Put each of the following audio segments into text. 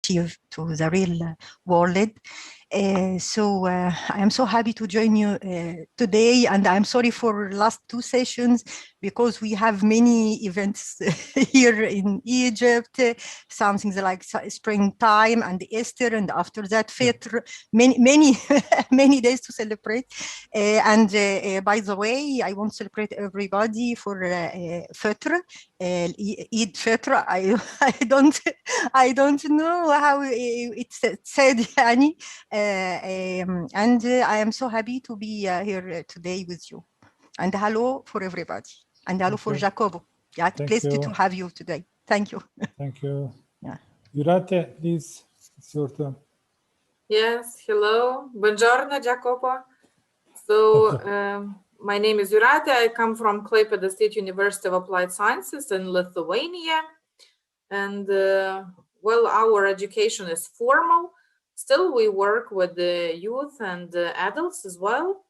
relative to the real world. So I am so happy to join you today, and I'm sorry for last two sessions because we have many events here in Egypt, something like springtime and Easter, and after that Fitr, many many days to celebrate. And by the way, I want to celebrate everybody for Fitr, Eid Fitr. I don't know how it's said, Yani. And I am so happy to be here today with you. And hello for everybody. And hello for Jacobo. Yeah, pleased to have you today. Thank you. Thank you. Yeah. Jurate, please, it's your turn. Yes, hello. Buongiorno, Jacopo. So my name is Jurate. I come from Klaipėda State University of Applied Sciences in Lithuania. And well, our education is formal. Still, we work with the youth and adults as well.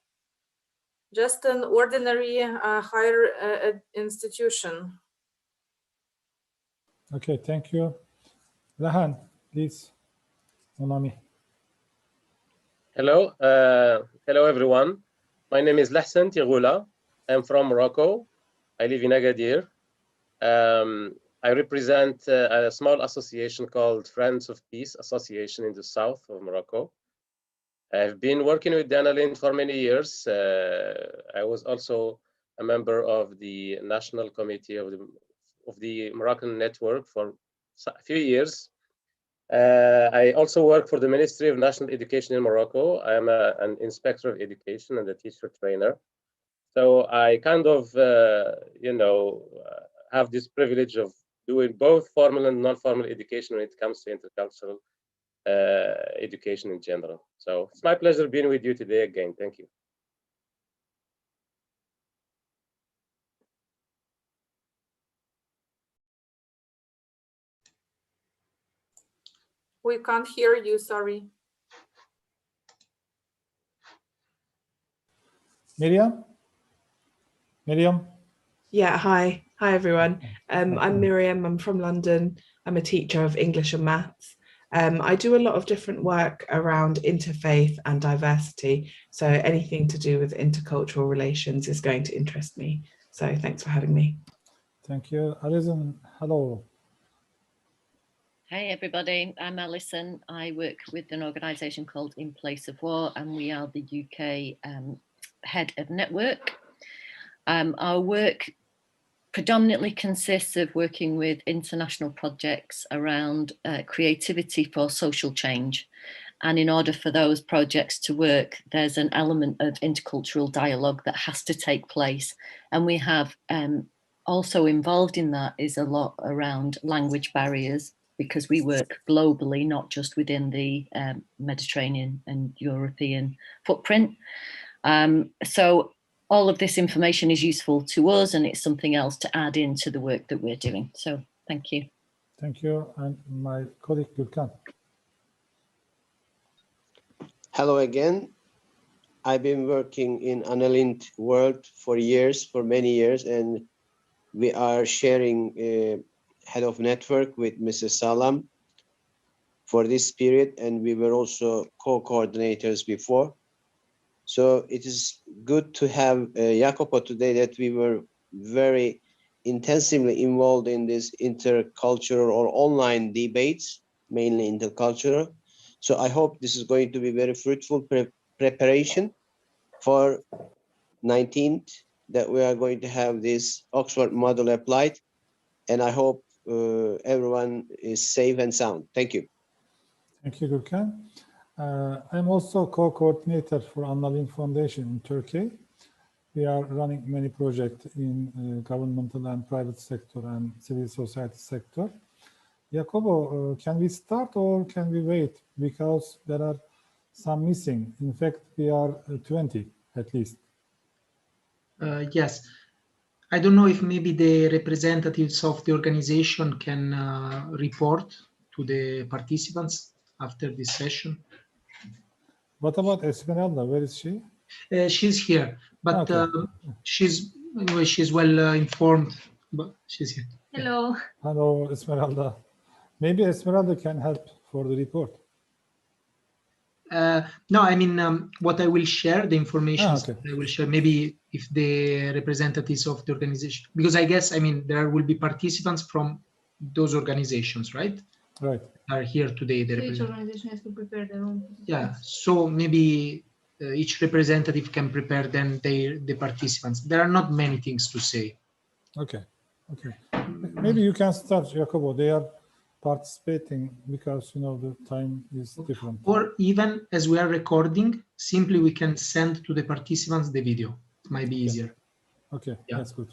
Just an ordinary higher institution. Okay, thank you. Lahan, please. Monami. Hello, hello everyone. My name is Lahsan Tighoula. I'm from Morocco. I live in Agadir. I represent a small association called Friends of Peace Association in the south of Morocco. I've been working with Danalin for many years. I was also a member of the National Committee of the Moroccan Network for a few years. I also work for the Ministry of National Education in Morocco. I am an inspector of education and a teacher trainer. So I kind of, have this privilege of doing both formal and non-formal education when it comes to intercultural education in general. So it's my pleasure being with you today again. Thank you. We can't hear you, sorry. Miriam? Miriam? Yeah, hi. Hi, everyone. I'm Miriam. I'm from London. I'm a teacher of English and maths. I do a lot of different work around interfaith and diversity. So anything to do with intercultural relations is going to interest me. So thanks for having me. Thank you. Alison, hello. Hey everybody, I'm Alison. I work with an organisation called In Place of War, and we are the UK head of network. Our work predominantly consists of working with international projects around creativity for social change. And in order for those projects to work, there's an element of intercultural dialogue that has to take place. And we have also involved in that is a lot around language barriers, because we work globally, not just within the Mediterranean and European footprint. So all of this information is useful to us, and it's something else to add into the work that we're doing. So thank you. Thank you. And my colleague, Gülkan. Hello again. I've been working in Analind world for many years, and we are sharing head of network with Mrs. Salam for this period, and we were also co-coordinators before. So it is good to have Jacopo today, that we were very intensively involved in this intercultural or online debates, mainly intercultural. So I hope this is going to be very fruitful preparation for 19th, that we are going to have this Oxford model applied. And I hope everyone is safe and sound. Thank you. Thank you, Gülkan. I'm also co-coordinator for Analind Foundation in Turkey. We are running many projects in governmental and private sector and civil society sector. Jacopo, can we start or can we wait? Because there are some missing. In fact, we are 20 at least. Yes. I don't know if maybe the representatives of the organization can report to the participants after this session. What about Esmeralda? Where is she? She's here, but okay. she's well informed. But she's here. Hello. Hello, Esmeralda. Maybe Esmeralda can help for the report? No, I mean, what I will share, the information okay. I will share, maybe if the representatives of the organization, because I guess, I mean, there will be participants from those organizations, right? Right. Are here today. The Each organization has to prepare their own. Yeah, so maybe each representative can prepare then the participants. There are not many things to say. Okay, okay. Maybe you can start, Jacobo. They are participating because, you know, the time is different. Or even as we are recording, simply we can send to the participants the video. It might be easier. Okay, Yeah. that's good.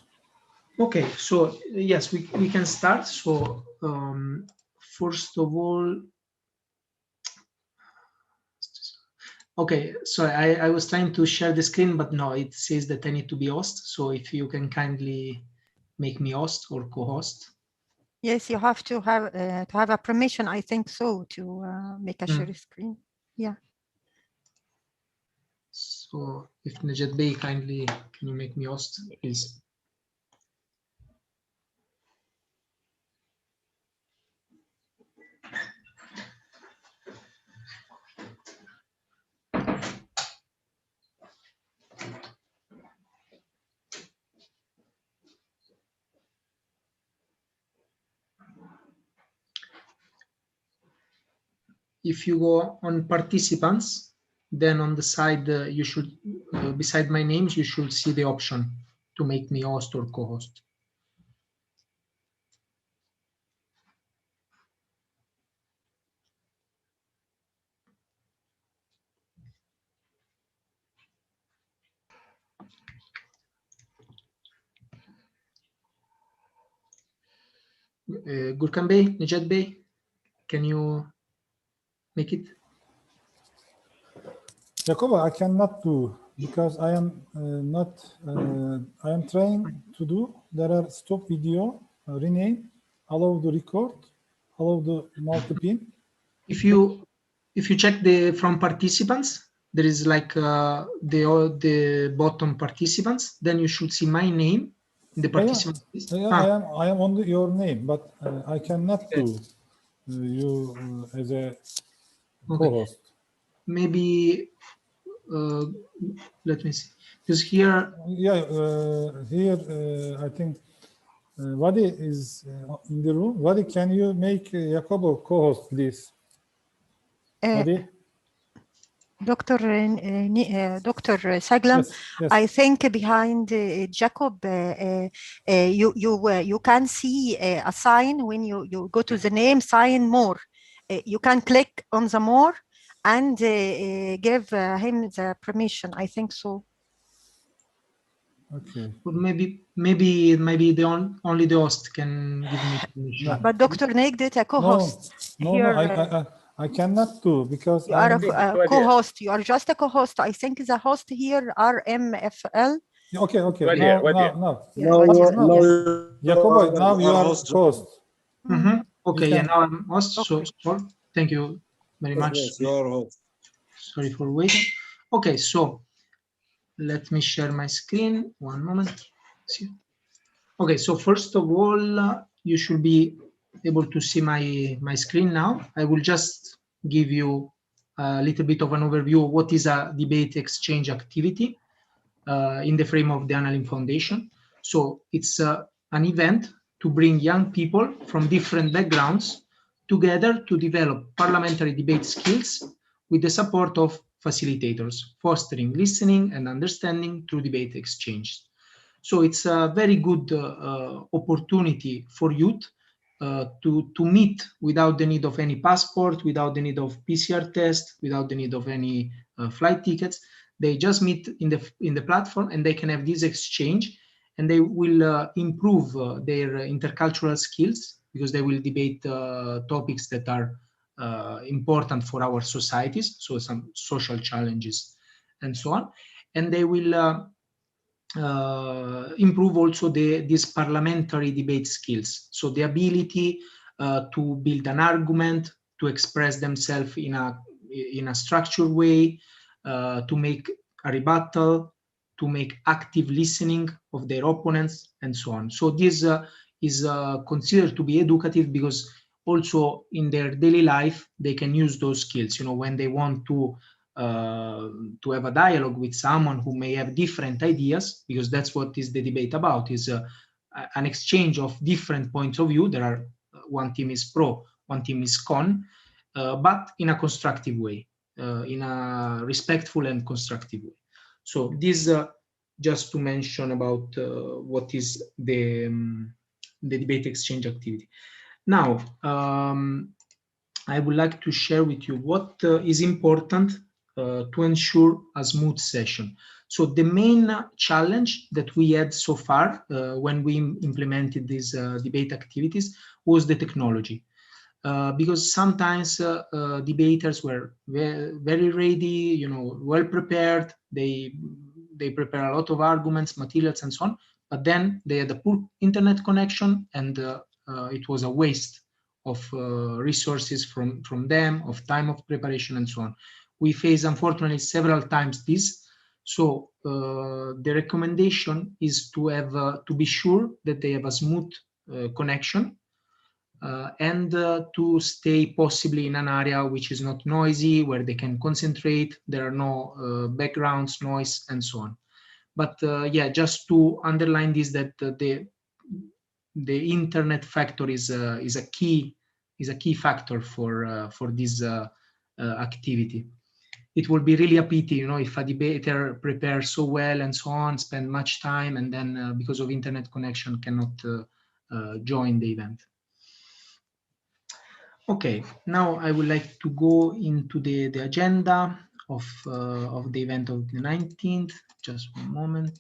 Okay, so yes, we can start. So first of all, okay, sorry, I was trying to share the screen, but no, it says that I need to be host. So if you can kindly make me host or co-host. Yes, you have to have a permission, I think so, to make a share screen. Yeah. So if Najat Bey, kindly, can you make me host, please? If you go on participants, then on the side, you should, beside my names, you should see the option to make me host or co-host. Gurkan Bey, Najat Bey, can you make it? Jacobo, I cannot do because I am I am trying to do. There are stop video, rename, allow the record, allow the multi-pin. If you check the from participants, there is like the bottom participants. Then you should see my name in the participants list. Yeah, I am on your name, but I cannot do you as a co-host. Maybe let me see. Because here, yeah, here I think Wadi is in the room. Wadi, can you make Jacobo co-host, please? Wadi? Dr. Saglam, Yes, yes. I think behind Jacob, you can see a sign when you go to the name, sign more. You can click on the more and give him the permission. I think so. Okay. Or maybe the only the host can give me permission. No. But Dr. Neg did a co-host. No, here. no, I cannot do because You are a co-host. You are just a co-host. I think the host here RMFL. Okay. No. Jacobo, now you are host. Okay, yeah, now I'm host. Okay. So thank you very much. Yes, you are host. Sorry for waiting. Okay, so let me share my screen. One moment. Okay, so first of all, you should be able to see my screen now. I will just give you a little bit of an overview of what is a debate exchange activity in the frame of the Annalyn Foundation. So it's an event to bring young people from different backgrounds together to develop parliamentary debate skills with the support of facilitators, fostering listening and understanding through debate exchange. So it's a very good opportunity for youth to meet without the need of any passport, without the need of PCR test, without the need of any flight tickets. They just meet in the platform and they can have this exchange, and they will improve their intercultural skills because they will debate topics that are important for our societies, so some social challenges and so on. And they will improve also these parliamentary debate skills. So the ability to build an argument, to express themselves in a structured way, to make a rebuttal, to make active listening of their opponents, and so on. So this is considered to be educative because also in their daily life, they can use those skills, when they want to have a dialogue with someone who may have different ideas, because that's what is the debate about, is an exchange of different points of view. There are one team is pro, one team is con, but in a constructive way, in a respectful and constructive way. So this just to mention about what is the debate exchange activity. Now, I would like to share with you what is important to ensure a smooth session. So the main challenge that we had so far when we implemented these debate activities was the technology. Because sometimes debaters were very ready, well prepared. They prepare a lot of arguments, materials, and so on. But then they had a poor internet connection, and it was a waste of resources from them, of time of preparation, and so on. We faced, unfortunately, several times this. So the recommendation is to have to be sure that they have a smooth connection. And to stay possibly in an area which is not noisy, where they can concentrate, there are no backgrounds, noise, and so on. But yeah, just to underline this, that the internet factor is a key factor for this activity. It will be really a pity, if a debater prepares so well and so on, spend much time, and then because of internet connection cannot join the event. Okay, now I would like to go into the agenda of the event of the 19th. Just one moment.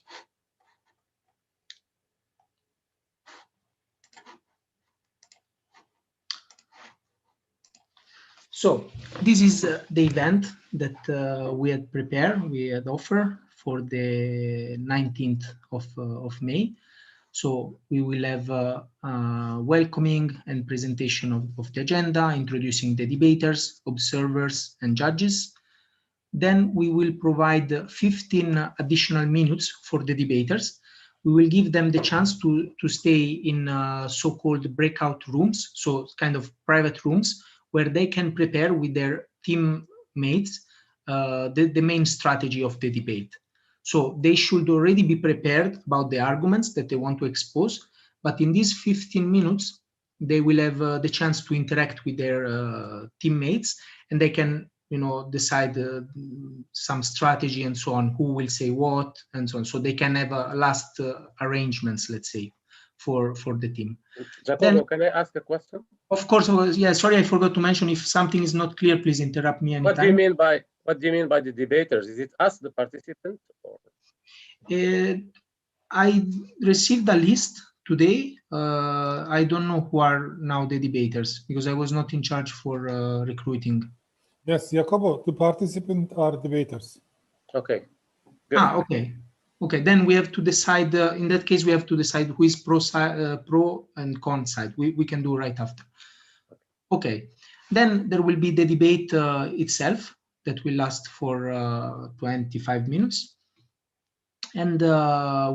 So this is the event that we had prepared, we had offered for the 19th of May. So we will have welcoming and presentation of the agenda, introducing the debaters, observers, and judges. Then we will provide 15 additional minutes for the debaters. We will give them the chance to stay in so-called breakout rooms, so kind of private rooms, where they can prepare with their teammates the main strategy of the debate. So they should already be prepared about the arguments that they want to expose, but in these 15 minutes, they will have the chance to interact with their teammates, and they can, decide some strategy and so on, who will say what and so on. So they can have last arrangements, let's say, for the team. Giacomo, can I ask a question? Of course, yeah. Sorry, I forgot to mention. If something is not clear, please interrupt me anytime. What do you mean by the debaters? Is it us, the participants? Or? I received a list today. I don't know who are now the debaters, because I was not in charge for recruiting. Yes, Jacopo, the participants are debaters. Okay. Good. Okay. Then we have to decide. In that case, we have to decide who is pro and con side. We can do right after. Okay. Then there will be the debate itself that will last for 25 minutes. And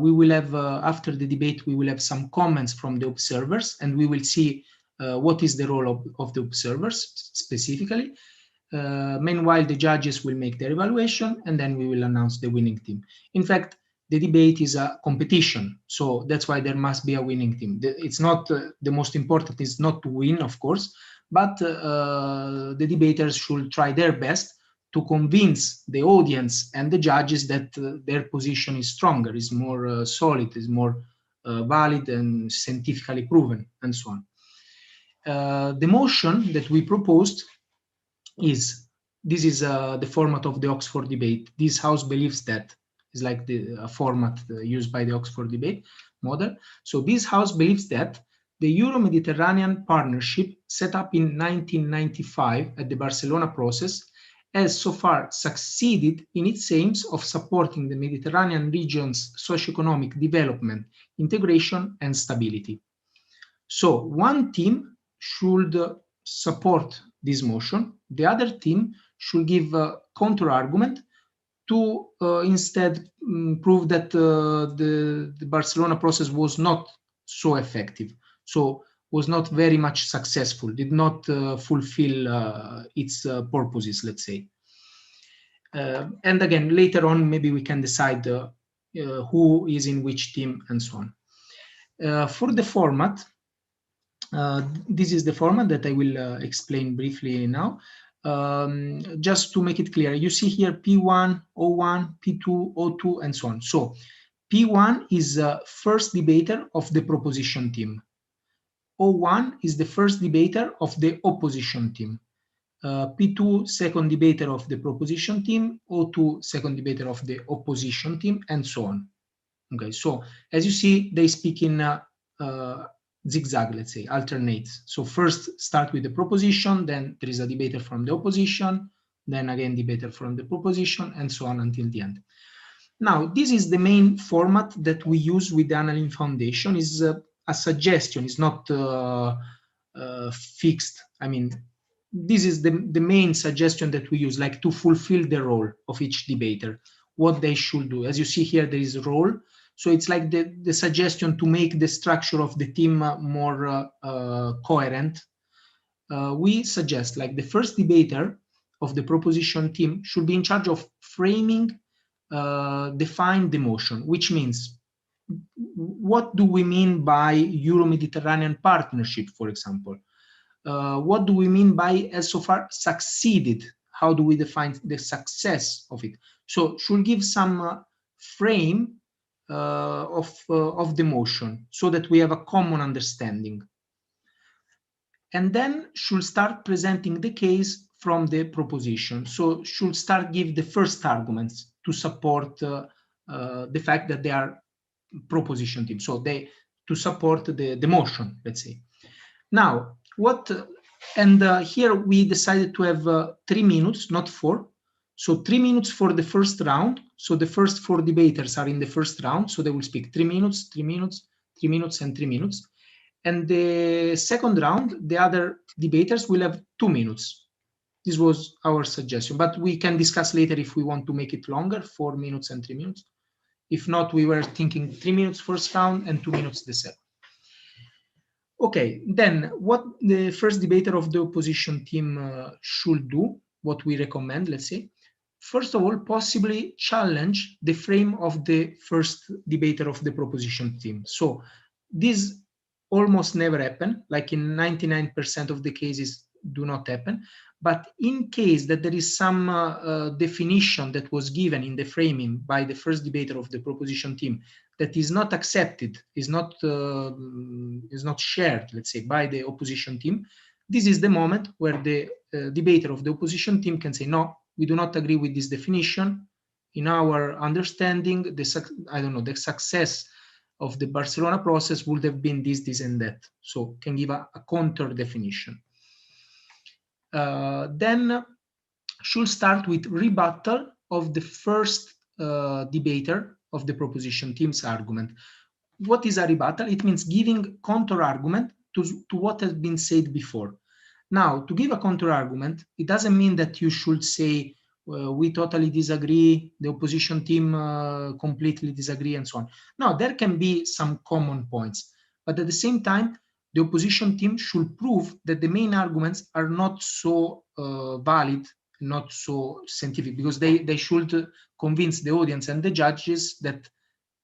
we will have, after the debate, we will have some comments from the observers, and we will see what is the role of the observers specifically. Meanwhile, the judges will make their evaluation, and then we will announce the winning team. In fact, the debate is a competition, so that's why there must be a winning team. It's not the most important is not to win, of course, but the debaters should try their best to convince the audience and the judges that their position is stronger, is more solid, is more valid and scientifically proven, and so on. The motion that we proposed is, this is the format of the Oxford debate. This House believes that is like the format used by the Oxford debate model. So this House believes that the Euro-Mediterranean Partnership, set up in 1995 at the Barcelona process, has so far succeeded in its aims of supporting the Mediterranean region's socioeconomic development, integration, and stability. So one team should support this motion. The other team should give a counter-argument to instead prove that the Barcelona process was not so effective. So was not very much successful, did not fulfill its purposes, let's say. And again, later on, maybe we can decide who is in which team and so on. For the format, this is the format that I will explain briefly now. Just to make it clear, you see here P1, O1, P2, O2, and so on. So P1 is the first debater of the proposition team. O1 is the first debater of the opposition team. P2, second debater of the proposition team. O2, second debater of the opposition team, and so on. Okay, so as you see, they speak in zigzag, let's say, alternates. So first start with the proposition, then there is a debater from the opposition, then again debater from the proposition, and so on until the end. Now, this is the main format that we use with the Analin Foundation. Is a suggestion, it's not fixed. I mean, this is the main suggestion that we use, like to fulfill the role of each debater, what they should do. As you see here, there is a role. So it's like the suggestion to make the structure of the team more coherent. We suggest like the first debater of the proposition team should be in charge of framing, define the motion, which means what do we mean by Euro-Mediterranean partnership, for example? What do we mean by has so far succeeded? How do we define the success of it? So should give some frame of the motion so that we have a common understanding. And then should start presenting the case from the proposition. So should start give the first arguments to support the fact that they are proposition team. So they to support the motion, let's say. Now, here we decided to have 3 minutes, not 4. So 3 minutes for the first round. So the first 4 debaters are in the first round. So they will speak 3 minutes, 3 minutes, 3 minutes, and 3 minutes. And the second round, the other debaters will have 2 minutes. This was our suggestion, but we can discuss later if we want to make it longer, 4 minutes and 3 minutes. If not, we were thinking 3 minutes first round and 2 minutes the second. Okay, then what the first debater of the opposition team should do, what we recommend, let's say, first of all, possibly challenge the frame of the first debater of the proposition team. So this almost never happen, like in 99% of the cases do not happen. But in case that there is some definition that was given in the framing by the first debater of the proposition team that is not accepted, is not shared, let's say, by the opposition team, this is the moment where the debater of the opposition team can say, no, we do not agree with this definition. In our understanding, the success of the Barcelona process would have been this, this, and that. So can give a counter definition. Then should start with rebuttal of the first debater of the proposition team's argument. What is a rebuttal? It means giving counter argument to what has been said before. Now, to give a counter argument, it doesn't mean that you should say we totally disagree, the opposition team completely disagree, and so on. No, there can be some common points, but at the same time, the opposition team should prove that the main arguments are not so valid, not so scientific, because they should convince the audience and the judges that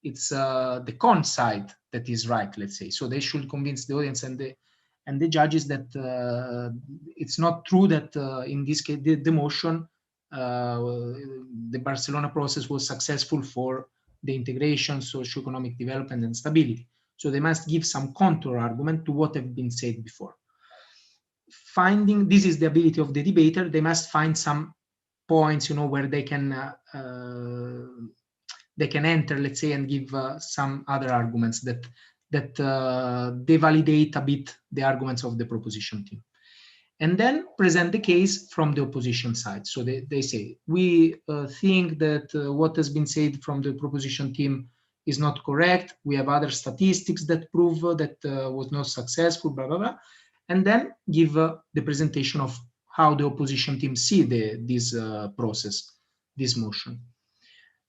it's the con side that is right, let's say. So they should convince the audience and the judges that it's not true that in this case the motion, the Barcelona process was successful for the integration, socio-economic development, and stability. So they must give some counter argument to what have been said before. This is the ability of the debater. They must find some points, where they can enter, let's say, and give some other arguments that they validate a bit the arguments of the proposition team. And then present the case from the opposition side. So they say, we think that what has been said from the proposition team is not correct. We have other statistics that prove that was not successful, blah, blah, blah. And then give the presentation of how the opposition team see this process, this motion.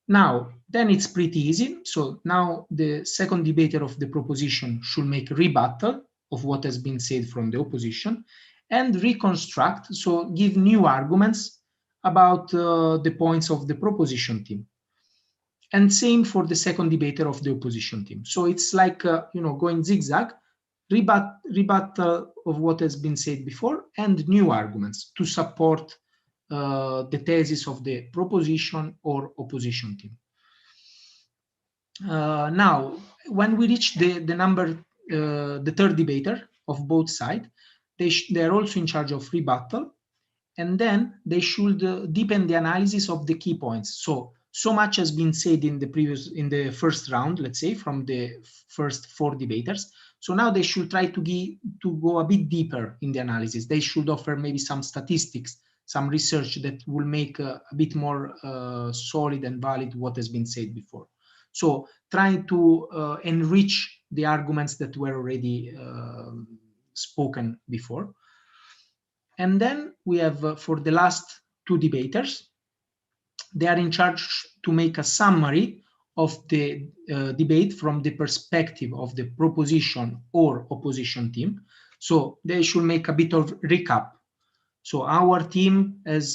Now, then it's pretty easy. So now the second debater of the proposition should make rebuttal of what has been said from the opposition, and reconstruct, so give new arguments about the points of the proposition team. And same for the second debater of the opposition team. So it's like, going zigzag, rebuttal of what has been said before and new arguments to support the thesis of the proposition or opposition team. Now, when we reach the third debater of both sides, they are also in charge of rebuttal, and then they should deepen the analysis of the key points. So much has been said in the first round, let's say, from the first 4 debaters. So now they should try to go a bit deeper in the analysis. They should offer maybe some statistics, some research that will make a bit more solid and valid what has been said before. So trying to enrich the arguments that were already spoken before. And then we have, for the last 2 debaters, they are in charge to make a summary of the debate from the perspective of the proposition or opposition team. So they should make a bit of recap. So our team has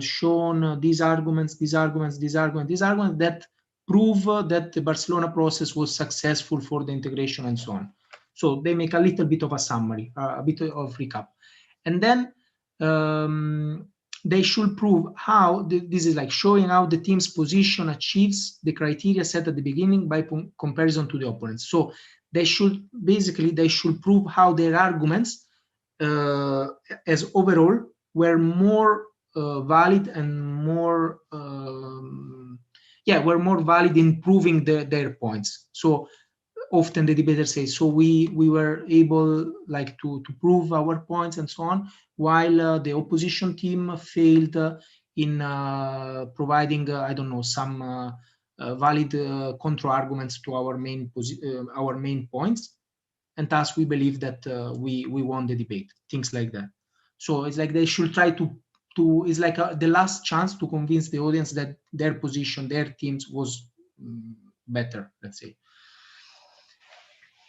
shown these arguments that prove that the Barcelona process was successful for the integration and so on. So they make a little bit of a summary, a bit of recap. And then they should prove how, this is like showing how the team's position achieves the criteria set at the beginning by comparison to the opponents. So they should prove how their arguments as overall were more valid and more valid in proving their points. So often the debaters say, so we were able like to prove our points and so on, while the opposition team failed in providing I don't know, some valid counter arguments to our main points, and thus we believe that we won the debate, things like that. So it's like they should try to it's like the last chance to convince the audience that their position, their teams was better, let's say.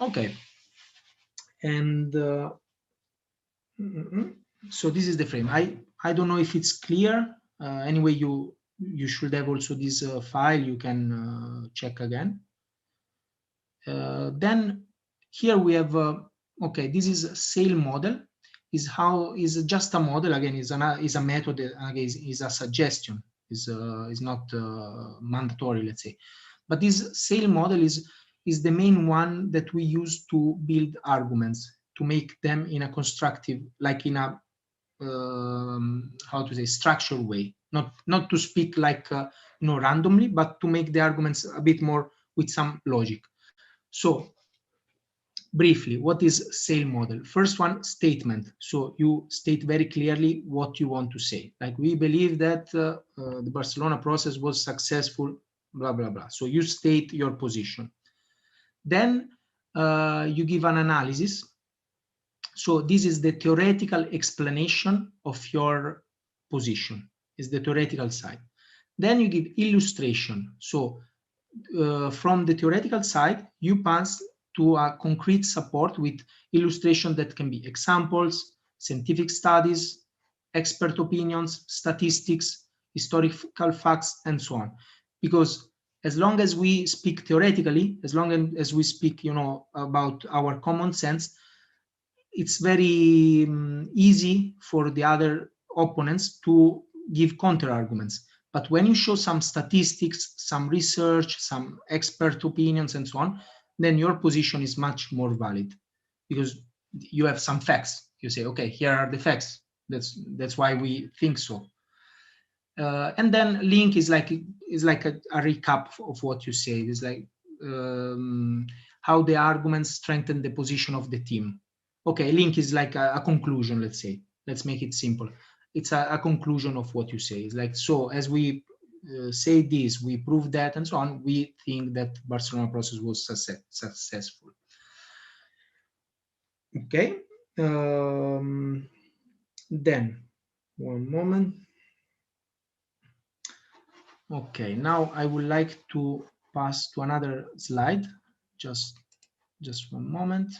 Okay, and so this is the frame. I don't know if it's clear. Anyway, you should have also this file. You can check again. Then here we have okay. This is a SAIL model. Is just a model again. Is a method. Again, is a suggestion. Is not mandatory. Let's say, but this SAIL model is the main one that we use to build arguments, to make them in a constructive, like in a how to say, structured way, not to speak like randomly, but to make the arguments a bit more with some logic. So briefly, what is SAIL model? First one, statement. So you state very clearly what you want to say. Like, we believe that the Barcelona process was successful, blah blah blah. So you state your position. Then you give an analysis. So this is the theoretical explanation of your position, is the theoretical side. Then you give illustration. So from the theoretical side, you pass to a concrete support with illustration that can be examples, scientific studies, expert opinions, statistics, historical facts, and so on. Because as long as we speak theoretically, as long as we speak, about our common sense, it's very easy for the other opponents to give counter arguments. But when you show some statistics, some research, some expert opinions, and so on, then your position is much more valid, because you have some facts. You say, okay, here are the facts. That's why we think so. And then link is like a recap of what you say. It's like how the arguments strengthen the position of the team. Okay, link is like a conclusion, let's say. Let's make it simple. It's a conclusion of what you say. It's like, so as we say this, we prove that, and so on, we think that Barcelona process was successful. Okay. Then, one moment. Okay, now I would like to pass to another slide. Just one moment.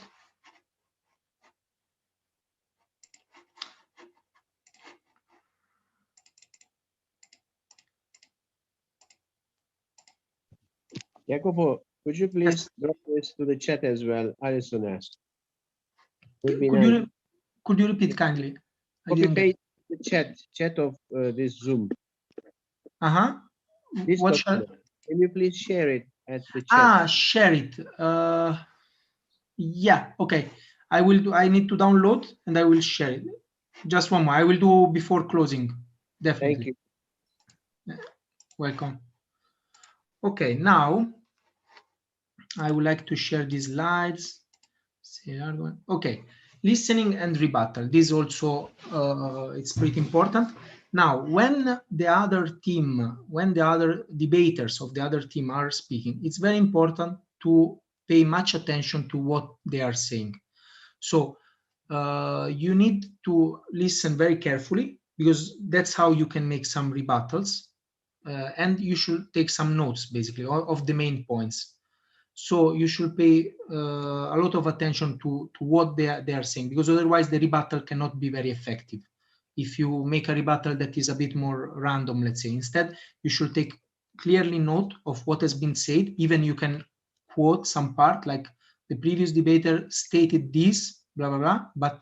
Jacopo, could you please drop this to the chat as well? Alison asked. Would be Could nice. could you repeat kindly? I Copy didn't get. paste the chat of this Zoom. This What shall? document. Can you please share it at the chat? Share it. Yeah, okay. I will do. I need to download and I will share it. Just one more. I will do before closing. Definitely. Thank you. Welcome. Okay, now I would like to share these slides. Okay, listening and rebuttal. This also it's pretty important. Now, when the other debaters of the other team are speaking, it's very important to pay much attention to what they are saying. So you need to listen very carefully, because that's how you can make some rebuttals, and you should take some notes basically of the main points. So you should pay a lot of attention to what they are saying, because otherwise the rebuttal cannot be very effective. If you make a rebuttal that is a bit more random, let's say, instead you should take clearly note of what has been said. Even you can quote some part, like the previous debater stated this, blah, blah, blah, but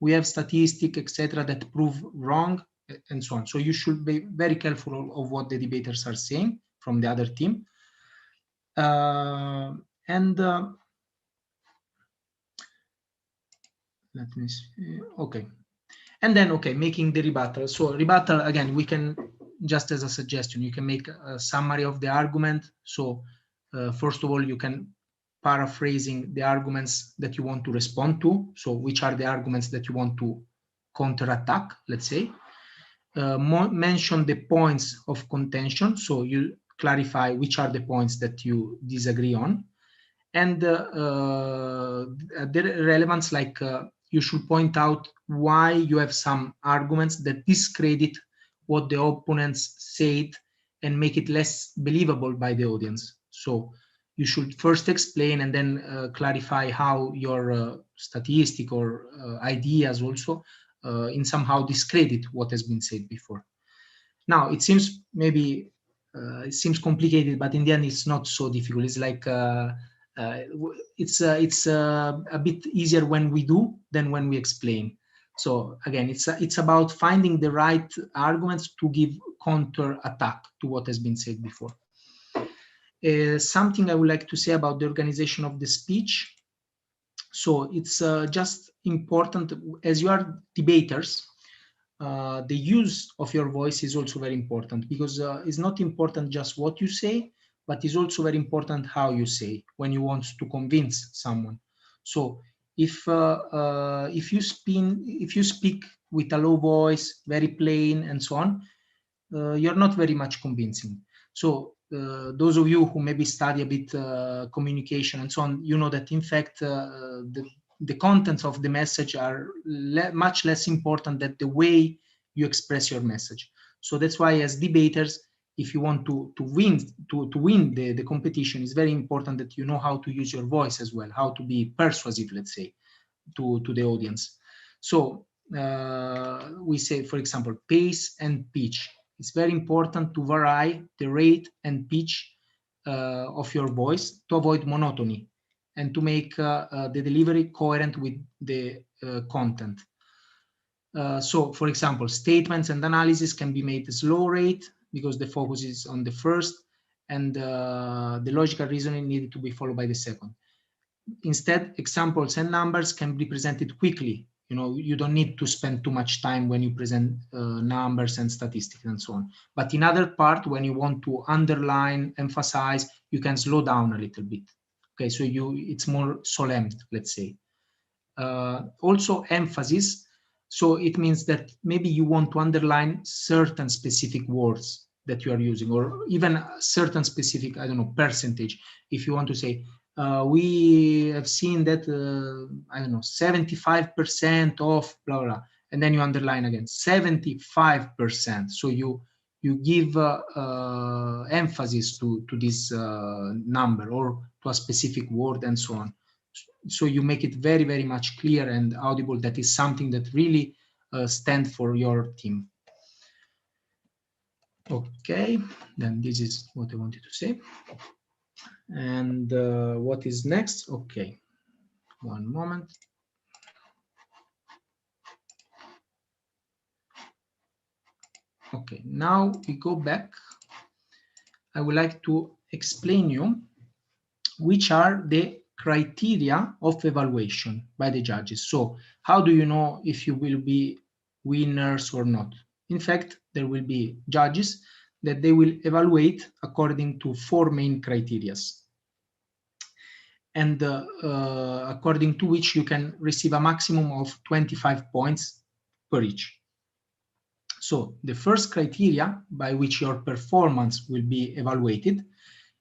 we have statistics, etc., that prove wrong, and so on. So you should be very careful of what the debaters are saying from the other team. Let me see. Okay. And then, okay, making the rebuttal. So rebuttal, again, we can, just as a suggestion, you can make a summary of the argument. So first of all, you can paraphrasing the arguments that you want to respond to. So which are the arguments that you want to counterattack, let's say. Mention the points of contention. So you clarify which are the points that you disagree on. And the relevance, like you should point out why you have some arguments that discredit what the opponents said and make it less believable by the audience. So you should first explain and then clarify how your statistic or ideas also in somehow discredit what has been said before. Now, it seems maybe it seems complicated, but in the end, it's not so difficult. It's like it's a bit easier when we do than when we explain. So again, it's about finding the right arguments to give counter attack to what has been said before. Something I would like to say about the organization of the speech. So it's just important, as you are debaters, the use of your voice is also very important, because it's not important just what you say, but it's also very important how you say when you want to convince someone. So if you speak with a low voice, very plain and so on, you're not very much convincing. So those of you who maybe study a bit communication and so on, you know that in fact the contents of the message are much less important than the way you express your message. So that's why, as debaters, if you want to win the competition, it's very important that you know how to use your voice as well, how to be persuasive, let's say, to the audience. So we say, for example, pace and pitch. It's very important to vary the rate and pitch of your voice to avoid monotony and to make the delivery coherent with the content. So, for example, statements and analysis can be made slow rate because the focus is on the first, and the logical reasoning needed to be followed by the second. Instead, examples and numbers can be presented quickly. You know, you don't need to spend too much time when you present numbers and statistics and so on. But in other part, when you want to underline, emphasize, you can slow down a little bit. Okay, so it's more solemn, let's say. Also, emphasis. So it means that maybe you want to underline certain specific words that you are using, or even a certain specific, I don't know, percentage. If you want to say, we have seen that, I don't know, 75% of blah, blah, and then you underline again, 75%. So you give emphasis to this number or to a specific word and so on. So you make it very, very much clear and audible that is something that really stands for your team. Okay, then this is what I wanted to say. And what is next? Okay, one moment. Okay, now we go back. I would like to explain you which are the criteria of evaluation by the judges. So how do you know if you will be winners or not? In fact, there will be judges that they will evaluate according to 4 main criteria, and according to which you can receive a maximum of 25 points per each. So the first criteria by which your performance will be evaluated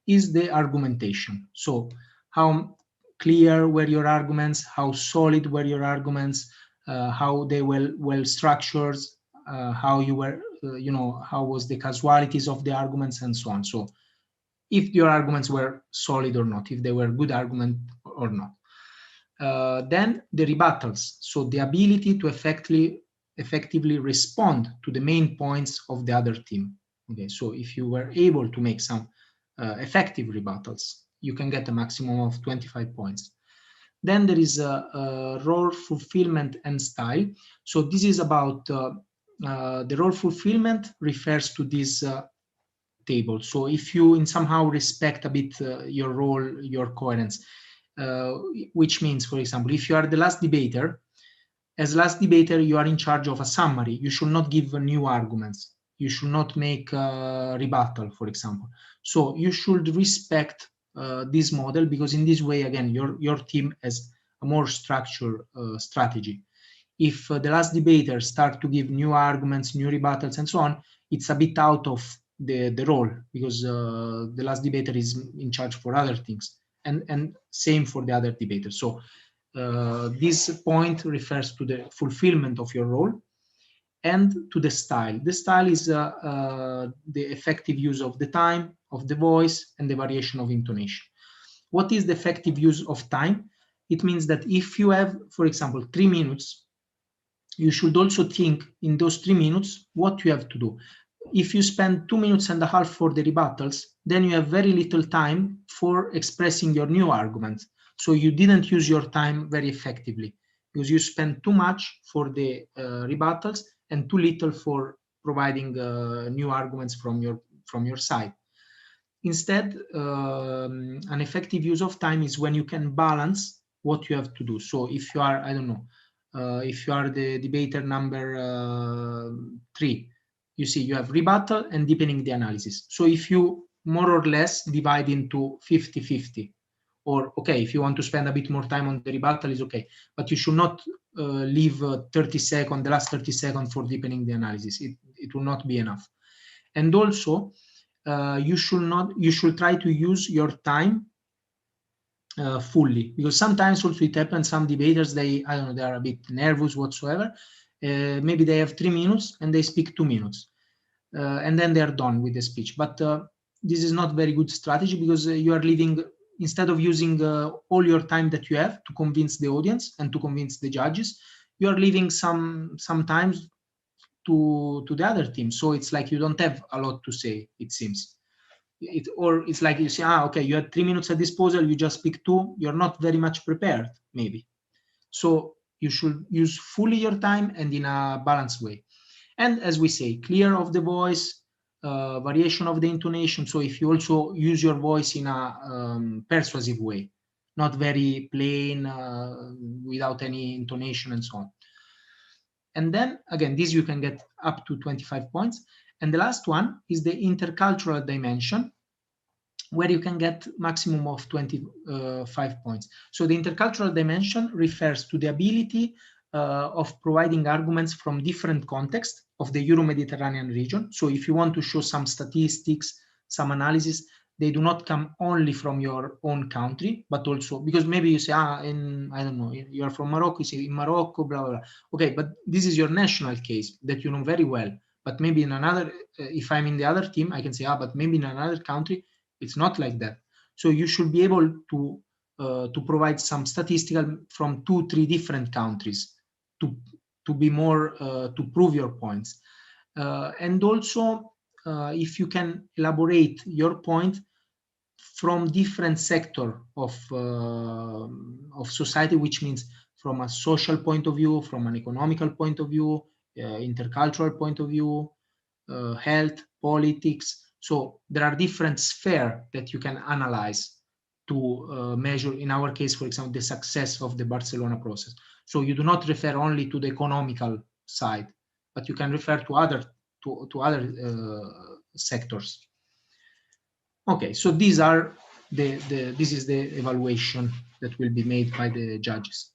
is the argumentation. So how clear were your arguments, how solid were your arguments, how they were well structured, how you were, how was the casualties of the arguments, and so on. So if your arguments were solid or not, if they were good argument or not. Then the rebuttals, so the ability to effectively respond to the main points of the other team. Okay, so if you were able to make some effective rebuttals, you can get a maximum of 25 points. Then there is a role fulfillment and style. So this is about the role fulfillment refers to this table. So if you in somehow respect a bit your role, your coherence, which means, for example, if you are the last debater, as last debater, you are in charge of a summary. You should not give new arguments. You should not make a rebuttal, for example. So you should respect this model, because in this way, again, your team has a more structured strategy. If the last debater start to give new arguments, new rebuttals, and so on, it's a bit out of the role, because the last debater is in charge for other things, and same for the other debater. So this point refers to the fulfillment of your role and to the style. The style is the effective use of the time, of the voice, and the variation of intonation. What is the effective use of time? It means that if you have, for example, 3 minutes, you should also think in those 3 minutes what you have to do. If you spend 2.5 minutes for the rebuttals, then you have very little time for expressing your new arguments. So you didn't use your time very effectively, because you spent too much for the rebuttals and too little for providing new arguments from your side. Instead, an effective use of time is when you can balance what you have to do. So if you are, I don't know, if you are the debater number 3, you see you have rebuttal and deepening the analysis. So if you more or less divide into 50-50, or okay, if you want to spend a bit more time on the rebuttal is okay, but you should not leave 30 seconds, the last 30 seconds for deepening the analysis. It will not be enough. And also, you should try to use your time fully, because sometimes also it happens, some debaters, they are a bit nervous whatsoever. Maybe they have 3 minutes and they speak 2 minutes, and then they're done with the speech. But this is not very good strategy, because you are leaving, instead of using all your time that you have to convince the audience and to convince the judges, you are leaving some times to the other team. So it's like you don't have a lot to say, it seems. Or it's like you say, okay, you had 3 minutes at disposal, you just speak 2, you're not very much prepared, maybe. So you should use fully your time and in a balanced way. And as we say, clear of the voice, variation of the intonation. So if you also use your voice in a persuasive way, not very plain, without any intonation and so on. And then again, this you can get up to 25 points. And the last one is the intercultural dimension, where you can get maximum of 25 points. So the intercultural dimension refers to the ability of providing arguments from different contexts of the Euro-Mediterranean region. So if you want to show some statistics, some analysis, they do not come only from your own country, but also, because maybe you say, I don't know, you are from Morocco, you say in Morocco, blah, blah, blah. Okay, but this is your national case that you know very well. But maybe in another, if I'm in the other team, I can say, but maybe in another country, it's not like that. So you should be able to provide some statistical from 2-3 different countries to be more, to prove your points. And also, if you can elaborate your point from different sector of society, which means from a social point of view, from an economical point of view, intercultural point of view, health, politics. So there are different spheres that you can analyze to measure, in our case, for example, the success of the Barcelona process. So you do not refer only to the economical side, but you can refer to other sectors. Okay, so these are this is the evaluation that will be made by the judges.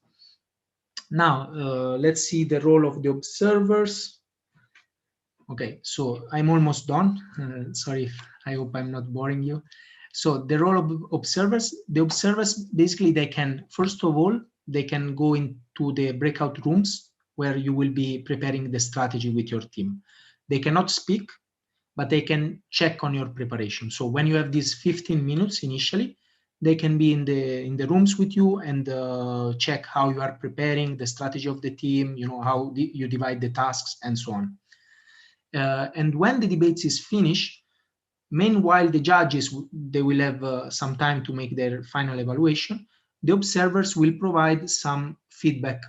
Now let's see the role of the observers. Okay, so I'm almost done. Sorry, I hope I'm not boring you. So the role of observers, the observers basically they can, first of all, they can go into the breakout rooms where you will be preparing the strategy with your team. They cannot speak, but they can check on your preparation. So when you have these 15 minutes initially, they can be in the rooms with you and check how you are preparing the strategy of the team, you know, how you divide the tasks and so on. And when the debates is finished, meanwhile the judges, they will have some time to make their final evaluation. The observers will provide some feedback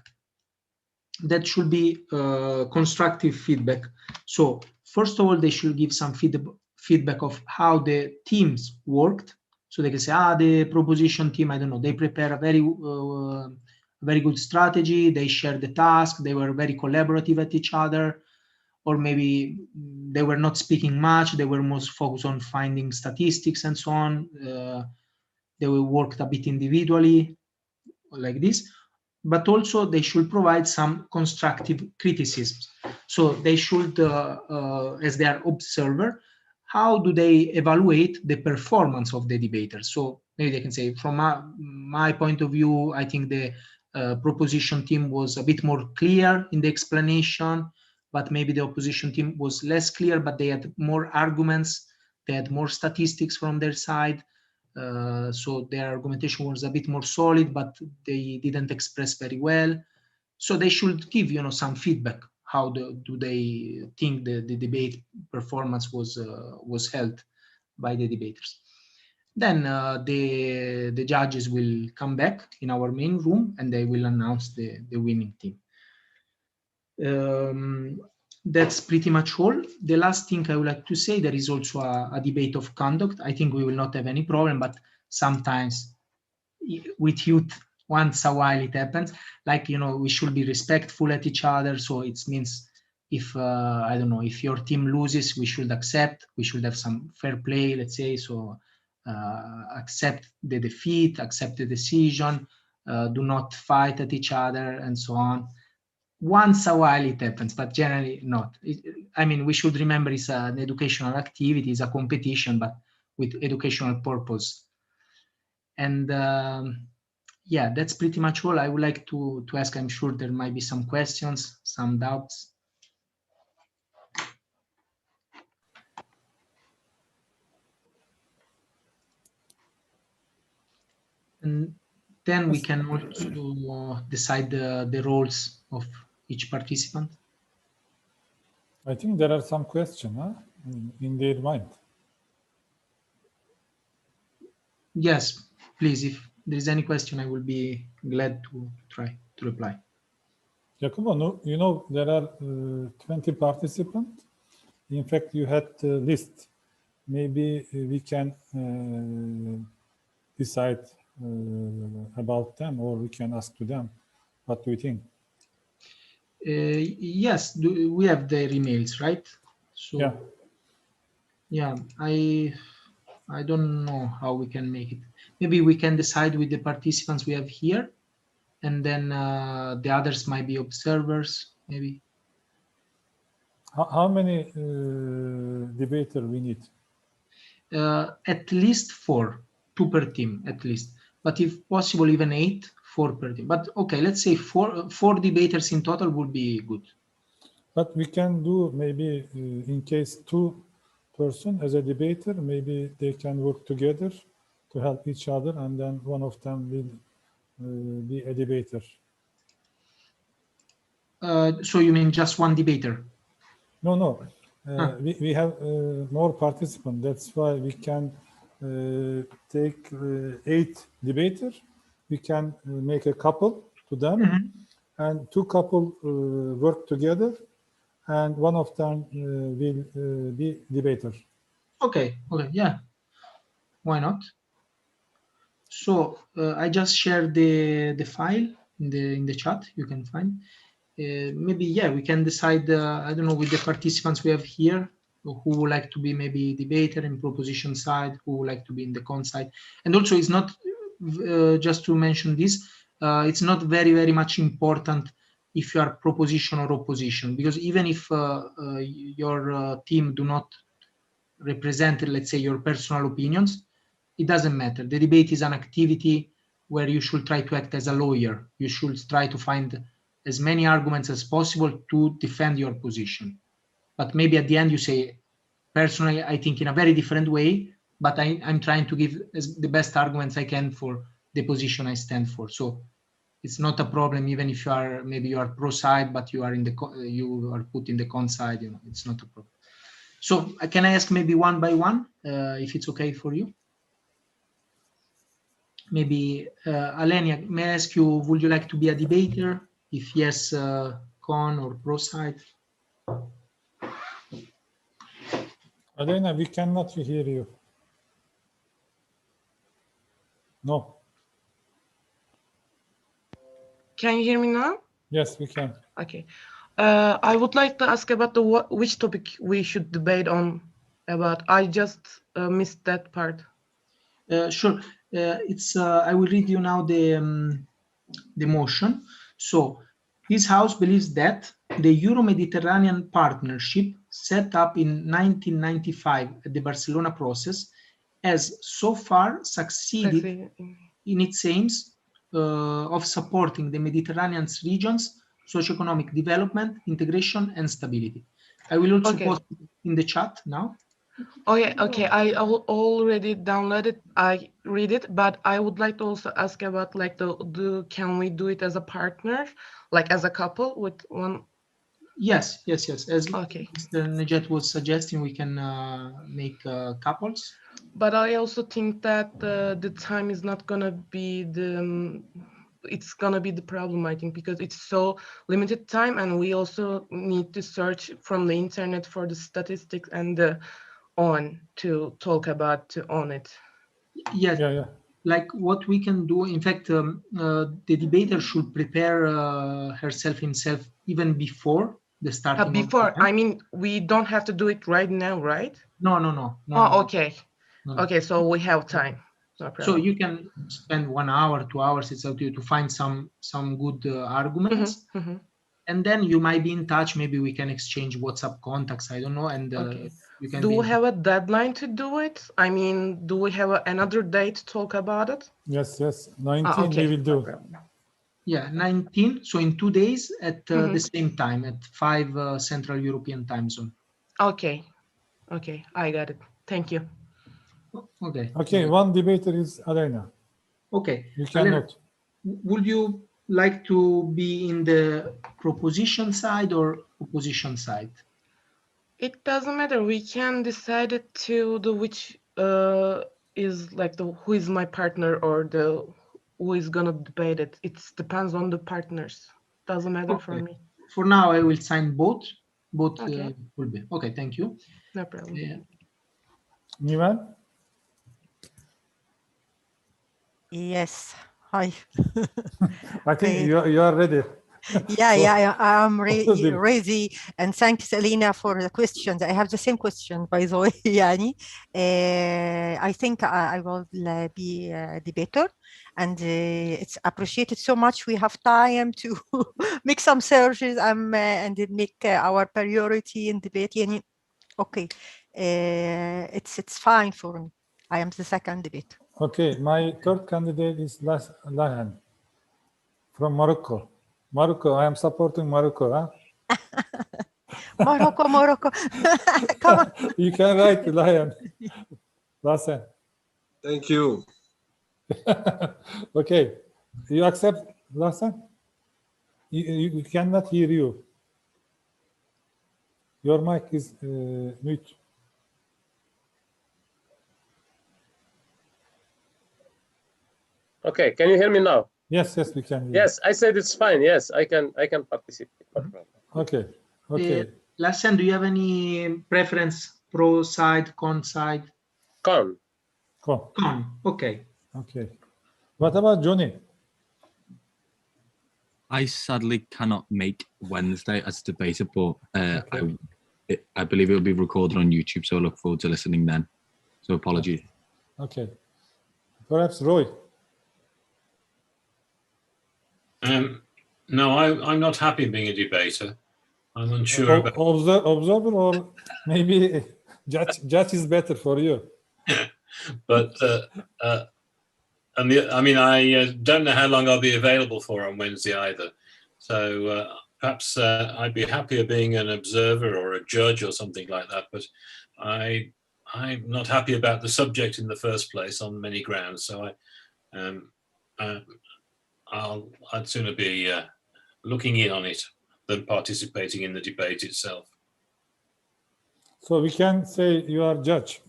that should be constructive feedback. So first of all, they should give some feedback of how the teams worked. So they can say, the proposition team, I don't know, they prepare a very good strategy, they share the task, they were very collaborative at each other, or maybe they were not speaking much, they were most focused on finding statistics and so on. They worked a bit individually, like this. But also they should provide some constructive criticisms. So they should, as their observer, how do they evaluate the performance of the debaters? So maybe they can say, from my point of view, I think the proposition team was a bit more clear in the explanation, but maybe the opposition team was less clear, but they had more arguments, they had more statistics from their side. So their argumentation was a bit more solid, but they didn't express very well. So they should give, you know, some feedback. How do they think the debate performance was held by the debaters? Then the judges will come back in our main room and they will announce the winning team. That's pretty much all. The last thing I would like to say, there is also a debate of conduct. I think we will not have any problem, but sometimes with youth, once a while it happens. Like, you know, we should be respectful at each other. So it means if, I don't know, if your team loses, we should accept, we should have some fair play, let's say. So accept the defeat, accept the decision, do not fight at each other and so on. Once a while it happens, but generally not. I mean, we should remember it's an educational activity, it's a competition, but with educational purpose. And yeah, that's pretty much all I would like to ask. I'm sure there might be some questions, some doubts. And then we can also decide the roles of each participant. I think there are some questions in their mind. Yes, please, if there is any question, I will be glad to try to reply. Jacopo, no, you know, there are 20 participants. In fact, you had the list. Maybe we can decide about them, or we can ask to them. What do you think? Yes, we have their emails, right? So yeah, I don't know how we can make it. Maybe we can decide with the participants we have here, and then the others might be observers, maybe. How many debaters we need? At least 4, 2 per team, at least. But if possible, even 8, 4 per team. But okay, let's say 4 debaters in total would be good. But we can do maybe in case 2 persons as a debater, maybe they can work together to help each other, and then one of them will be a debater. So you mean just one debater? No. We have more participants. That's why we can take 8 debaters, we can make a couple to them, Mhm. and 2 couple work together, and one of them will be debater. Okay, okay, yeah. Why not? So I just shared the file in the chat. You can find. Maybe yeah, we can decide. I don't know, with the participants we have here, who would like to be maybe debater in proposition side, who would like to be in the con side, and also it's not just to mention this. It's not very much important if you are proposition or opposition, because even if your team do not represent, let's say, your personal opinions, it doesn't matter. The debate is an activity where you should try to act as a lawyer. You should try to find as many arguments as possible to defend your position. But maybe at the end you say, personally, I think in a very different way, but I'm trying to give the best arguments I can for the position I stand for. So it's not a problem, even if you are pro side, but you are you are put in the con side. You know, it's not a problem. So can I ask maybe one by one, if it's okay for you? Maybe Alenia, may I ask you, would you like to be a debater? If yes, con or pro side? Alena, we cannot hear you. No. Can you hear me now? Yes, we can. Okay. I would like to ask about which topic we should debate on. I just missed that part. Sure. It's. I will read you now the motion. So, this House believes that the Euro-Mediterranean Partnership, set up in 1995 at the Barcelona process, has so far succeeded in its aims of supporting the Mediterranean region's socioeconomic development, integration, and stability. I will also post in the chat now. Okay. I already downloaded. I read it, but I would like to also ask about like can we do it as a partner, like as a couple with one? Yes. As Mr. Nejat was suggesting, we can make couples. But I also think that the time is not gonna be it's gonna be the problem, I think, because it's so limited time, and we also need to search from the internet for the statistics and to talk about on it. Yes. Yeah. Like what we can do, in fact, the debater should prepare himself even before the starting. Before, I mean, we don't have to do it right now, right? No. Okay. No. Okay, so we have time. No problem. So you can spend 1 hour, 2 hours. It's up to you to find some good arguments, and then you might be in touch. Maybe we can exchange WhatsApp contacts. I don't know. And you can. Do we have a deadline to do it? I mean, do we have another date to talk about it? Yes. 19 we will do. Yeah, 19. So in 2 days at the same time at 5 Central European time zone. Okay, I got it. Thank you. Okay. One debater is Alena. Okay. You cannot. Alena, would you like to be in the proposition side or opposition side? It doesn't matter. We can decide it to which is like who is my partner or who is gonna debate it. It depends on the partners. Doesn't matter for me. For now, I will sign both. Both will be okay. Thank you. No problem. Nivan? Yes. Hi. I think you are ready. Yeah, I'm ready. And thanks, Alena, for the questions. I have the same question, by the way, Yani. I think I will be a debater, and it's appreciated so much. We have time to make some searches and make our priority in debate. Yani. Okay, it's fine for me. I am the second debater. Okay, my third candidate is Lahan from Morocco. Morocco, I am supporting Morocco. Huh? Morocco. Come on. You can write Lahan. Lahan. Thank you. Okay, you accept Lahan? You cannot hear you. Your mic is mute. Okay, can you hear me now? Yes, yes, we can. Yes, I said it's fine. Yes, I can participate. No problem. Okay, okay. Lassen, do you have any preference, pro side, con side? Con. Con, okay. Okay. What about Johnny? I sadly cannot make Wednesday as a debater, but I believe it will be recorded on YouTube, so I look forward to listening then. So apologies. Okay. Perhaps Roy? No, I'm not happy being a debater. I'm unsure about... Observer, or maybe judge is better for you. But I mean, I don't know how long I'll be available for on Wednesday either. So perhaps I'd be happier being an observer or a judge or something like that. But I'm not happy about the subject in the first place on many grounds. So I'd sooner be looking in on it than participating in the debate itself. So we can say you are judge.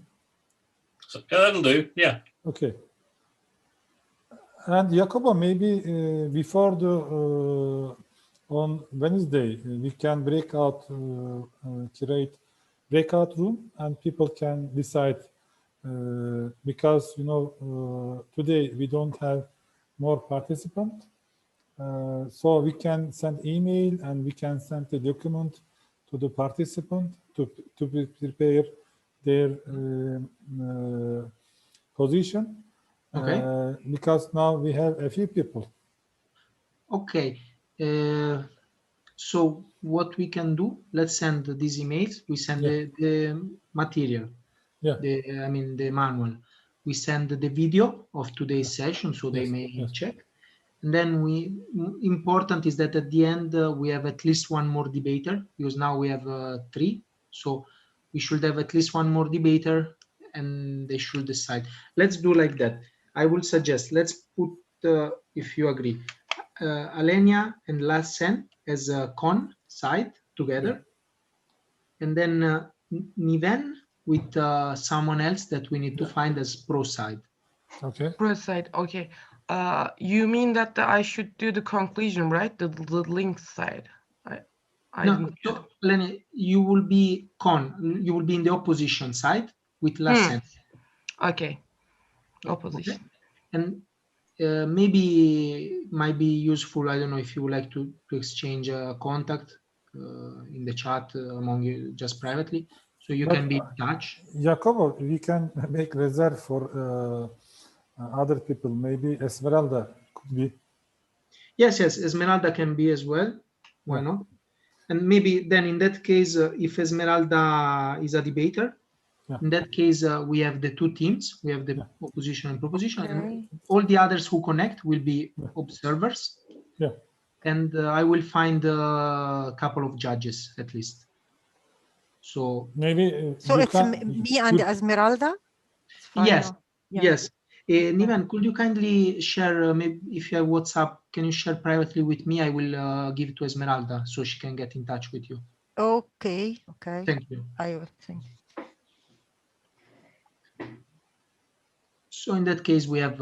So, yeah, that'll do. Yeah. Okay. And Jacobo, maybe before the on Wednesday we can break out, create breakout room, and people can decide because you know today we don't have more participants, so we can send email and we can send the document to the participant to prepare their position. Okay. Because now we have a few people. Okay. So what we can do, let's send these emails. We send the material. Yeah. I mean the manual. We send the video of today's session so they may check. And then important is that at the end we have at least one more debater, because now we have 3. So we should have at least one more debater and they should decide. Let's do like that. I will suggest, let's put, if you agree, Alenia and Lassen as a con side together. And then Niven with someone else that we need to find as pro side. Okay. Pro side, okay. You mean that I should do the conclusion, right? The link side. No, so, Alenia, you will be con. You will be in the opposition side with Lassen. Okay. Opposition. Okay. And maybe might be useful. I don't know if you would like to exchange contact in the chat among you just privately, so you can be in touch. Jacobo, we can make reserve for other people. Maybe Esmeralda could be. Yes, Esmeralda can be as well. Why not? And maybe then in that case, if Esmeralda is a debater, in that case, we have the 2 teams. We have the opposition and proposition, and all the others who connect will be observers. Yeah. And I will find a couple of judges at least. So maybe. So it's me and Esmeralda. Yes. Yes. Niven, could you kindly share, maybe if you have WhatsApp, can you share privately with me? I will give it to Esmeralda so she can get in touch with you. Okay. Okay. Thank you. I will think. So in that case, we have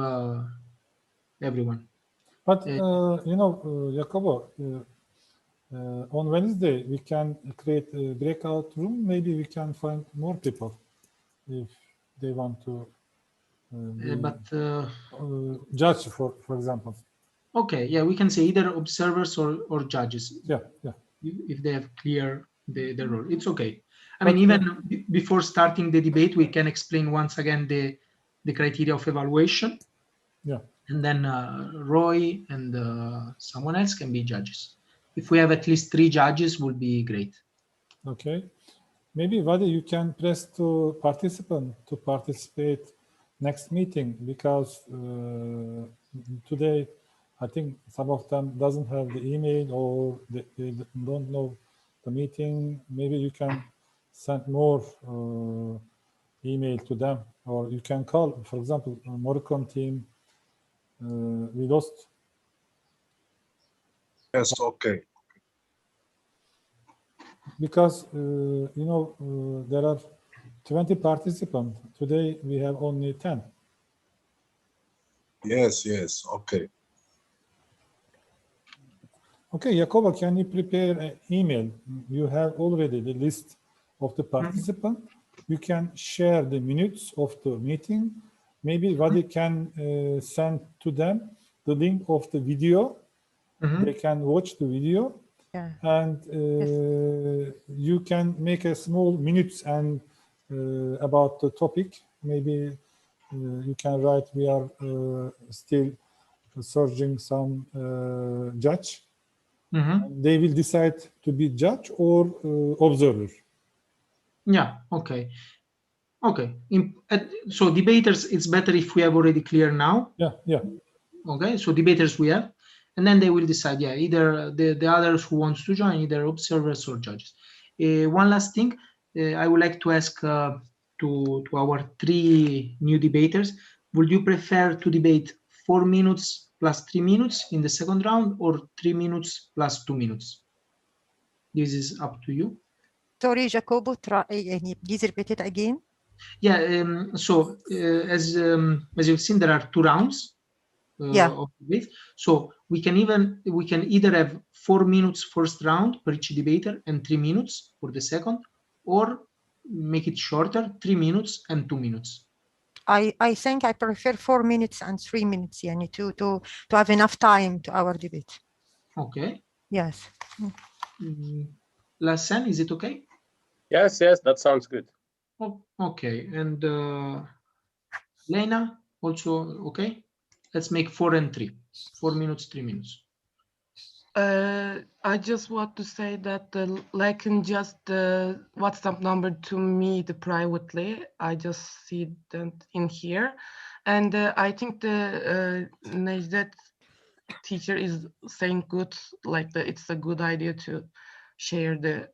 everyone. But you know, Jacobo, on Wednesday we can create a breakout room. Maybe we can find more people if they want to. Judge, for example. Okay, yeah, we can say either observers or judges. Yeah. If they have clear the role, it's okay. I mean, even before starting the debate, we can explain once again the criteria of evaluation. Yeah. And then Roy and someone else can be judges. If we have at least 3 judges, would be great. Okay. Maybe Vadi, you can press to participant to participate next meeting, because today I think some of them doesn't have the email or they don't know the meeting. Maybe you can send more email to them, or you can call, for example, Moricon team. We lost. Yes, okay. Because you know, there are 20 participants. Today we have only 10. Yes, yes. Okay. Okay, Jacobo, can you prepare an email? You have already the list of the participants. You can share the minutes of the meeting. Maybe Vadi can send to them the link of the video. They can watch the video. Yeah. And you can make a small minutes and about the topic. Maybe you can write, we are still searching some judge. They will decide to be judge or observer. Yeah, okay. Okay. So debaters, it's better if we have already clear now. Yeah, yeah. Okay, so debaters we have, and then they will decide, yeah, either the others who wants to join, either observers or judges. One last thing, I would like to ask to our 3 new debaters, would you prefer to debate 4 minutes plus 3 minutes in the second round, or 3 minutes plus 2 minutes? This is up to you. Sorry, Jacobo, please repeat it again. Yeah, so as you've seen, there are 2 rounds. Of debate. So we can either have 4 minutes first round per each debater and 3 minutes for the second, or make it shorter, 3 minutes and 2 minutes. I think I prefer 4 minutes and 3 minutes, yani, to have enough time to our debate. Okay. Yes. Lassen, is it okay? Yes, yes, that sounds good. Oh, okay. And Lena, also okay? Let's make 4 and 3. 4 minutes, 3 minutes. I just want to say that can just WhatsApp number to me privately. I just see that in here, and I think the Necdet teacher is saying good, it's a good idea to share the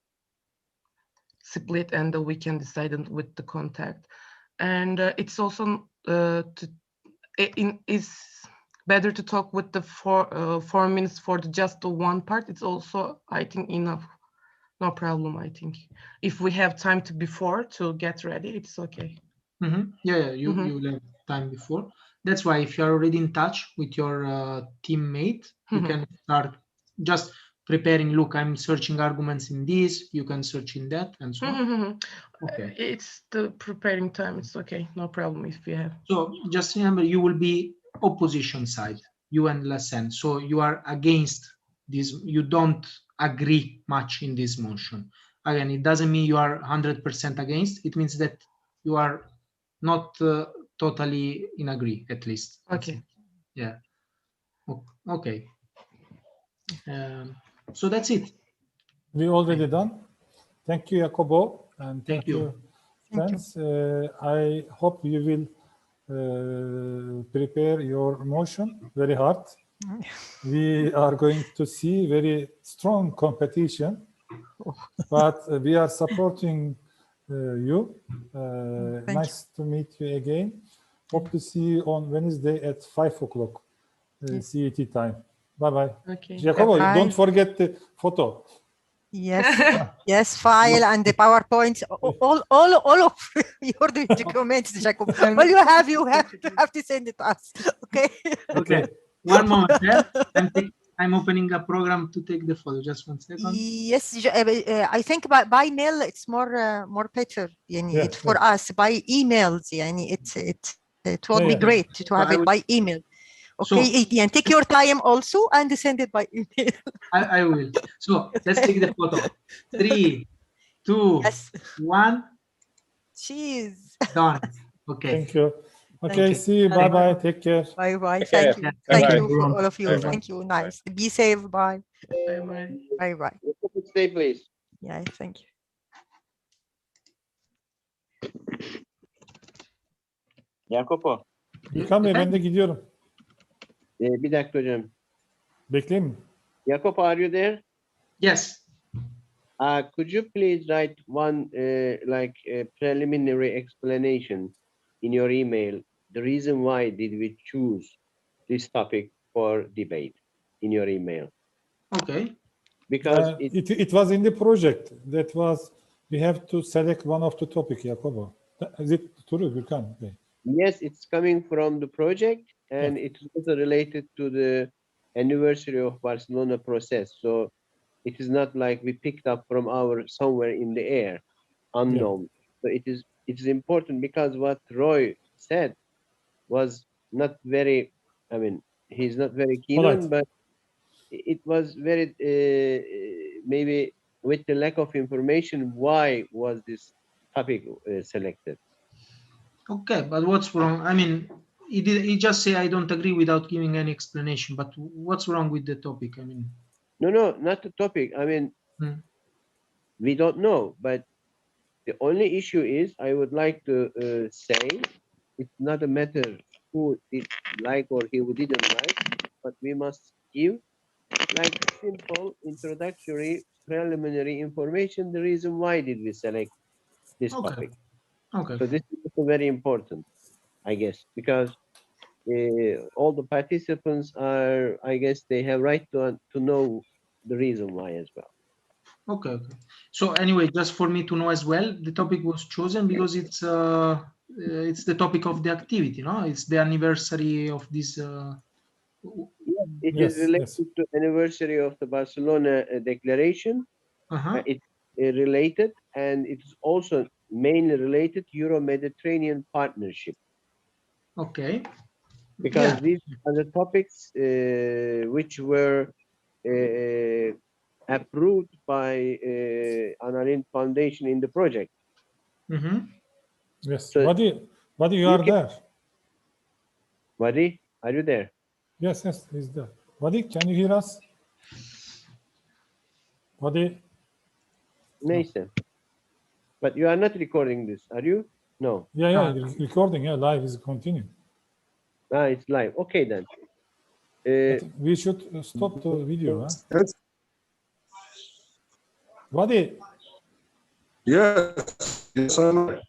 split, and we can decide with the contact, and it's also is better to talk with the 4 minutes for just the one part. It's also, I think, enough. No problem, I think. If we have time before to get ready, it's okay. Yeah, you will have time before. That's why if you're already in touch with your teammate, you can start just preparing. Look, I'm searching arguments in this, you can search in that, and so on. Okay. It's the preparing time. It's okay. No problem if you have. So just remember, you will be opposition side, you and Lassen. So you are against this. You don't agree much in this motion. Again, it doesn't mean you are 100% against. It means that you are not totally in agree, at least. Okay. Yeah. Okay. So that's it. We already done. Thank you, Jacobo, and thank you, friends. I hope you will prepare your motion very hard. We are going to see very strong competition, but we are supporting you. Nice to meet you again. Hope to see you on Wednesday at 5 o'clock CET time. Bye-bye. Okay. Jacobo, don't forget the photo. Yes, yes, file and the PowerPoint, all of your documents, Jacob. All you have to send it to us. Okay. Okay. One moment. I'm opening a program to take the photo. Just 1 second. Yes, I think by mail it's more better. It's for us by emails. It will be great to have it by email. Okay, so, and take your time also and send it by email. I will. So let's take the photo. 3, 2, 1. Cheese. Done. Okay. Thank you. Okay, see you. Bye-bye. Take care. Bye-bye. Thank you. Thank you for all of you. Thank you. Nice. Be safe. Bye. Bye-bye. Bye-bye. Stay, please. Yeah, thank you. Jacopo. Gülkan Bey, ben de gidiyorum. Bir dakika hocam. Bekleyeyim mi? Jacopo, are you there? Yes. Could you please write one preliminary explanation in your email, the reason why did we choose this topic for debate in your email? Okay. Because it was in the project. That was, we have to select one of the topic, Jacopo. Is it true, Gülkan Bey? Yes, it's coming from the project, and it's also related to the anniversary of Barcelona process. So it is not like we picked up from our somewhere in the air, unknown. So it is important because what Roy said was not very, I mean, he's not very keen on, but it was very maybe with the lack of information, why was this topic selected? Okay, but what's wrong? I mean, he just say I don't agree without giving any explanation. But what's wrong with the topic? I mean, No, not the topic. I mean, we don't know. But the only issue is, I would like to say, it's not a matter who did like or who didn't like, but we must give like simple introductory preliminary information. The reason why did we select this topic? Okay. So this is also very important, I guess, because all the participants are, I guess, they have right to know the reason why as well. Okay. So anyway, just for me to know as well, the topic was chosen because it's the topic of the activity, no? It's the anniversary of this. It is related to anniversary of the Barcelona Declaration. It's related, and it's also mainly related Euro-Mediterranean partnership. Okay. Because these are the topics which were approved by Annalyn Foundation in the project. Yes. So Wadi, you are there. Wadi, are you there? Yes, he's there. Wadi, can you hear us? Wadi? Neyse. But you are not recording this, are you? No. Yeah, recording. Yeah, live is continuing. It's live. Okay, then. We should stop the video. Huh? Wadi? Yes. Yes, I know.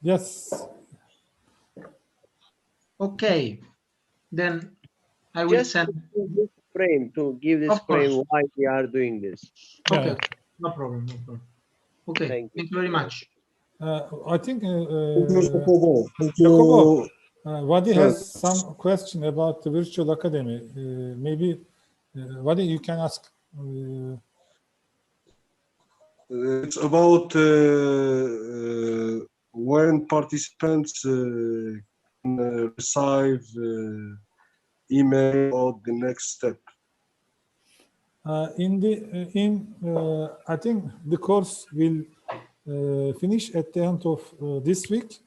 Yes. Okay. Then I will just send this frame to give this frame why we are doing this. Okay, no problem. Okay, thank you very much. I think Jacobo, Wadi has some question about the virtual academy. Maybe Wadi, you can ask. It's about when participants can receive email or the next step. I think the course will finish at the end of this week,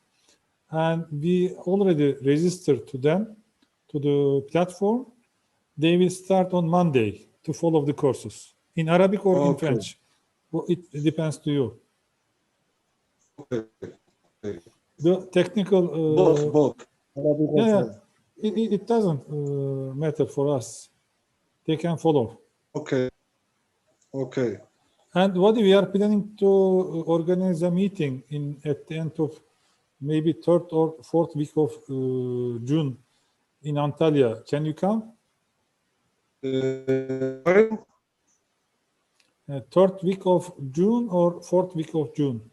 and we already registered to them, to the platform. They will start on Monday to follow the courses in Arabic or in French. Well, it depends to you. The technical both. Yeah, it doesn't matter for us. They can follow. Okay. And what we are planning to organize a meeting at the end of maybe 3rd or 4th week of June in Antalya. Can you come? 3rd week of June or 4th week of June?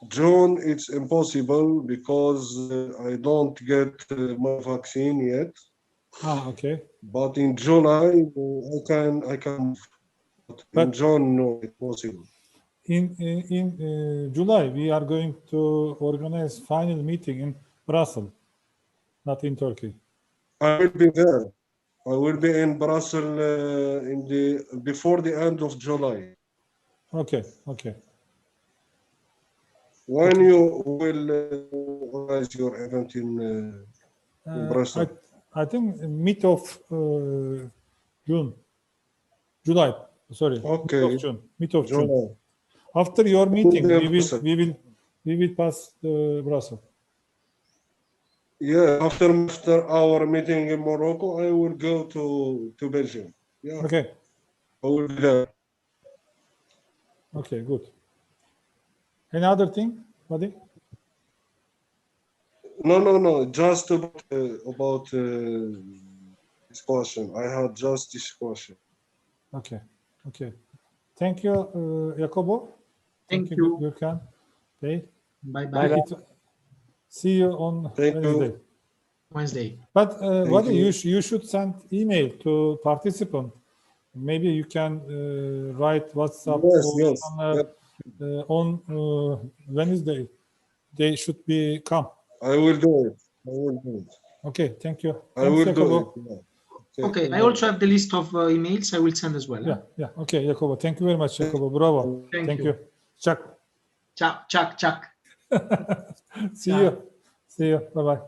June, it's impossible because I don't get my vaccine yet. Okay. But in July, I can. But in June, no, it's possible. In July, we are going to organize final meeting in Brussels, not in Turkey. I will be there. I will be in Brussels before the end of July. Okay. When you will organize your event in Brussels? I think mid of July. Sorry. Okay. Mid of June. After your meeting, we will pass Brussels. Yeah, after our meeting in Morocco, I will go to Belgium. Yeah. Okay. I will be there. Okay, good. Any other thing, Wadi? No. Just about this question. I had just this question. Okay. Thank you, Jacobo. Thank you. Gürkan. Okay. Bye bye. See you on Wednesday. Wednesday. But what you should send email to participant. Maybe you can write WhatsApp on Wednesday. They should be come. I will do it. I will do it. Okay, thank you. I will do it. Yeah. Okay, I also have the list of emails I will send as well. Yeah. Okay, Jacobo. Thank you very much, Jacobo. Bravo. Thank you. Chuck. Chuck. See you. Bye bye.